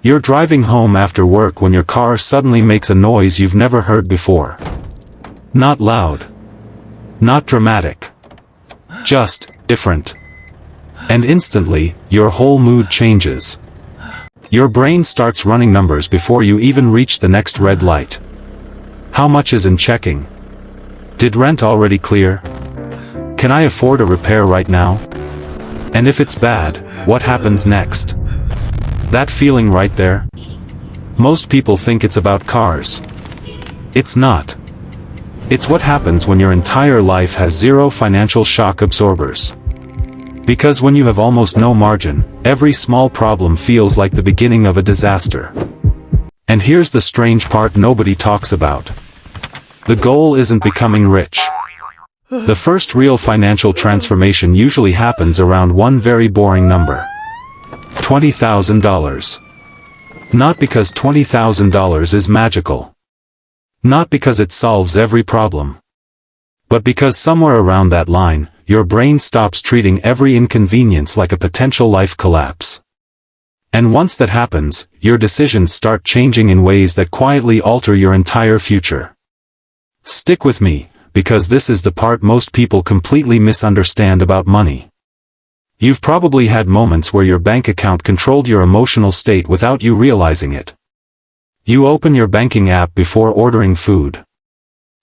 You're driving home after work when your car suddenly makes a noise you've never heard before. Not loud. Not dramatic. Just different. And instantly, your whole mood changes. Your brain starts running numbers before you even reach the next red light. How much is in checking? Did rent already clear? Can I afford a repair right now? And if it's bad, what happens next? That feeling right there? Most people think it's about cars. It's not. It's what happens when your entire life has zero financial shock absorbers. Because when you have almost no margin, every small problem feels like the beginning of a disaster. And here's the strange part nobody talks about. The goal isn't becoming rich. The first real financial transformation usually happens around one very boring number. $20,000. Not because $20,000 is magical. Not because it solves every problem. But because somewhere around that line, your brain stops treating every inconvenience like a potential life collapse. And once that happens, your decisions start changing in ways that quietly alter your entire future. Stick with me, because this is the part most people completely misunderstand about money. You've probably had moments where your bank account controlled your emotional state without you realizing it. You open your banking app before ordering food.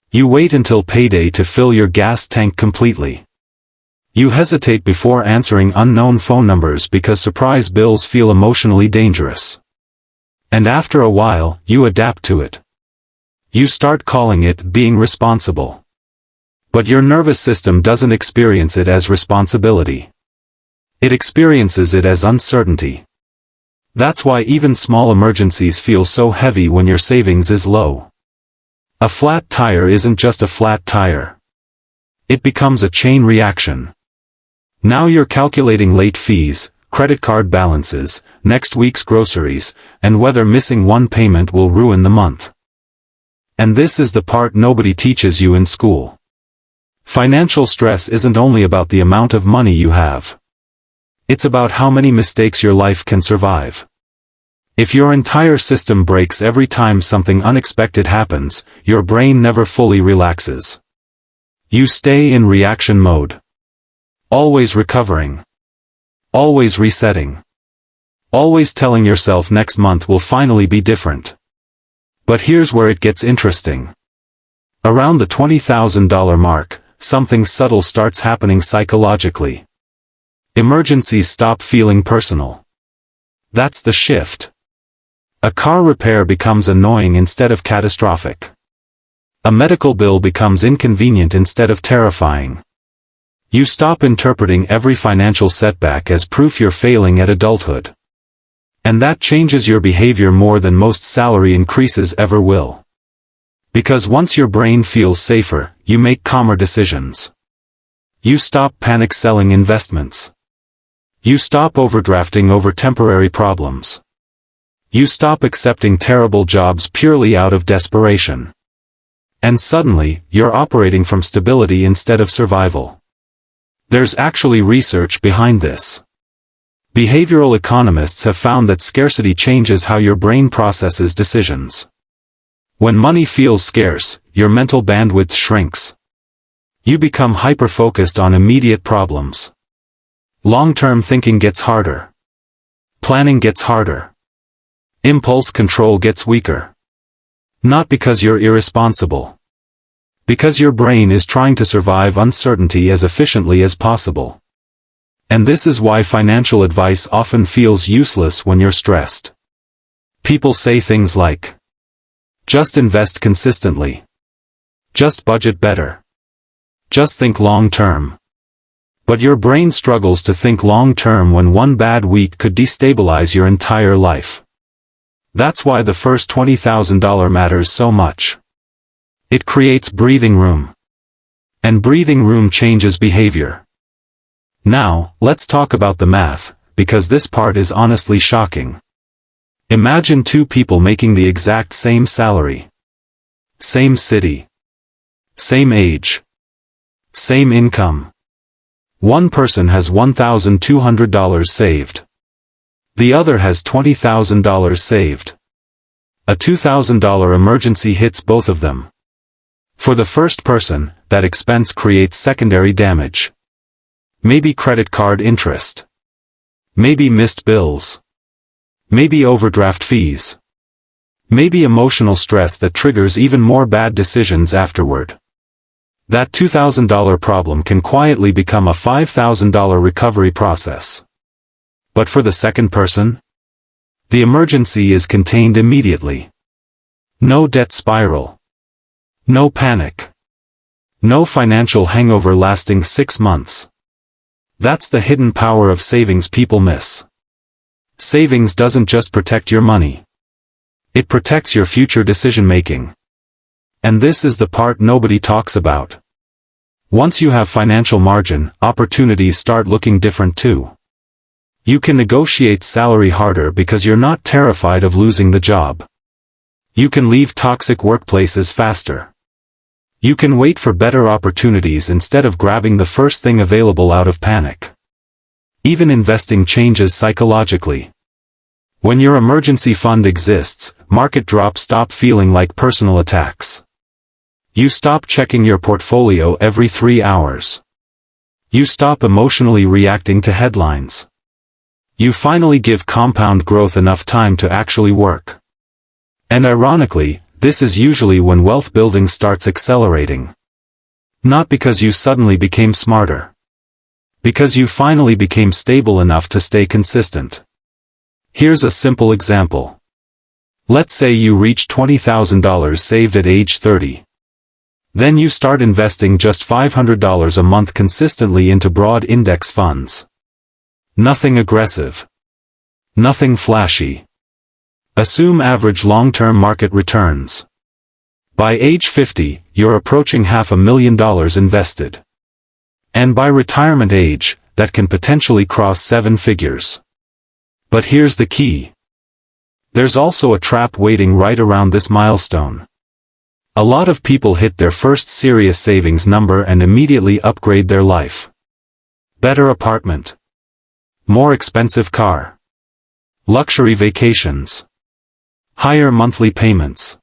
You wait until payday to fill your gas tank completely. You hesitate before answering unknown phone numbers because surprise bills feel emotionally dangerous. And after a while, you adapt to it. You start calling it being responsible. But your nervous system doesn't experience it as responsibility. It experiences it as uncertainty. That's why even small emergencies feel so heavy when your savings is low. A flat tire isn't just a flat tire. It becomes a chain reaction. Now you're calculating late fees, credit card balances, next week's groceries, and whether missing one payment will ruin the month. And this is the part nobody teaches you in school. Financial stress isn't only about the amount of money you have. It's about how many mistakes your life can survive. If your entire system breaks every time something unexpected happens, your brain never fully relaxes. You stay in reaction mode. Always recovering. Always resetting. Always telling yourself next month will finally be different. But here's where it gets interesting. Around the $20,000 mark, something subtle starts happening psychologically. Emergencies stop feeling personal. That's the shift. A car repair becomes annoying instead of catastrophic. A medical bill becomes inconvenient instead of terrifying. You stop interpreting every financial setback as proof you're failing at adulthood. And that changes your behavior more than most salary increases ever will. Because once your brain feels safer, you make calmer decisions. You stop panic selling investments. You stop overdrafting over temporary problems. You stop accepting terrible jobs purely out of desperation. And suddenly, you're operating from stability instead of survival. There's actually research behind this. Behavioral economists have found that scarcity changes how your brain processes decisions. When money feels scarce, your mental bandwidth shrinks. You become hyper-focused on immediate problems. Long-term thinking gets harder. Planning gets harder. Impulse control gets weaker. Not because you're irresponsible. Because your brain is trying to survive uncertainty as efficiently as possible. And this is why financial advice often feels useless when you're stressed. People say things like, just invest consistently. Just budget better. Just think long-term. But your brain struggles to think long-term when one bad week could destabilize your entire life. That's why the first $20,000 matters so much. It creates breathing room. And breathing room changes behavior. Now, let's talk about the math, because this part is honestly shocking. Imagine two people making the exact same salary. Same city. Same age. Same income. One person has $1,200 saved. The other has $20,000 saved. A $2,000 emergency hits both of them. For the first person, that expense creates secondary damage. Maybe credit card interest. Maybe missed bills. Maybe overdraft fees. Maybe emotional stress that triggers even more bad decisions afterward. That $2,000 problem can quietly become a $5,000 recovery process. But for the second person, the emergency is contained immediately. No debt spiral. No panic. No financial hangover lasting 6 months. That's the hidden power of savings people miss. Savings doesn't just protect your money. It protects your future decision-making. And this is the part nobody talks about. Once you have financial margin, opportunities start looking different too. You can negotiate salary harder because you're not terrified of losing the job. You can leave toxic workplaces faster. You can wait for better opportunities instead of grabbing the first thing available out of panic. Even investing changes psychologically. When your emergency fund exists, market drops stop feeling like personal attacks. You stop checking your portfolio every 3 hours. You stop emotionally reacting to headlines. You finally give compound growth enough time to actually work. And ironically, this is usually when wealth building starts accelerating. Not because you suddenly became smarter. Because you finally became stable enough to stay consistent. Here's a simple example. Let's say you reach $20,000 saved at age 30. Then you start investing just $500 a month consistently into broad index funds. Nothing aggressive. Nothing flashy. Assume average long-term market returns. By age 50, you're approaching $500,000 invested. And by retirement age, that can potentially cross 7 figures. But here's the key. There's also a trap waiting right around this milestone. A lot of people hit their first serious savings number and immediately upgrade their life. Better apartment. More expensive car. Luxury vacations. Higher monthly payments.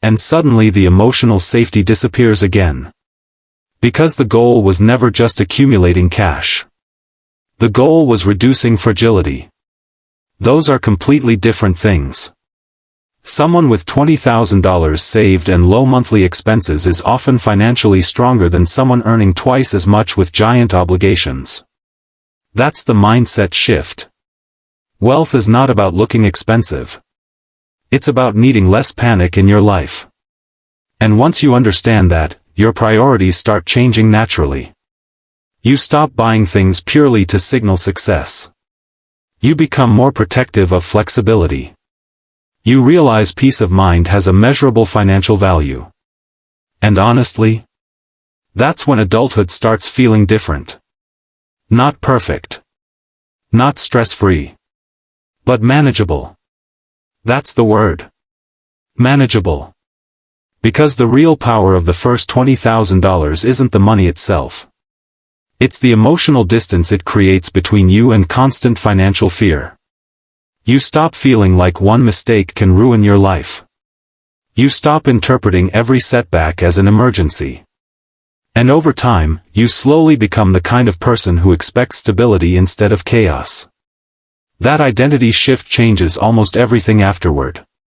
And suddenly the emotional safety disappears again. Because the goal was never just accumulating cash. The goal was reducing fragility. Those are completely different things. Someone with $20,000 saved and low monthly expenses is often financially stronger than someone earning twice as much with giant obligations. That's the mindset shift. Wealth is not about looking expensive. It's about needing less panic in your life. And once you understand that, your priorities start changing naturally. You stop buying things purely to signal success. You become more protective of flexibility. You realize peace of mind has a measurable financial value. And honestly, that's when adulthood starts feeling different. Not perfect. Not stress-free. But manageable. That's the word. Manageable. Because the real power of the first $20,000 isn't the money itself. It's the emotional distance it creates between you and constant financial fear. You stop feeling like one mistake can ruin your life. You stop interpreting every setback as an emergency. And over time, you slowly become the kind of person who expects stability instead of chaos. That identity shift changes almost everything afterward.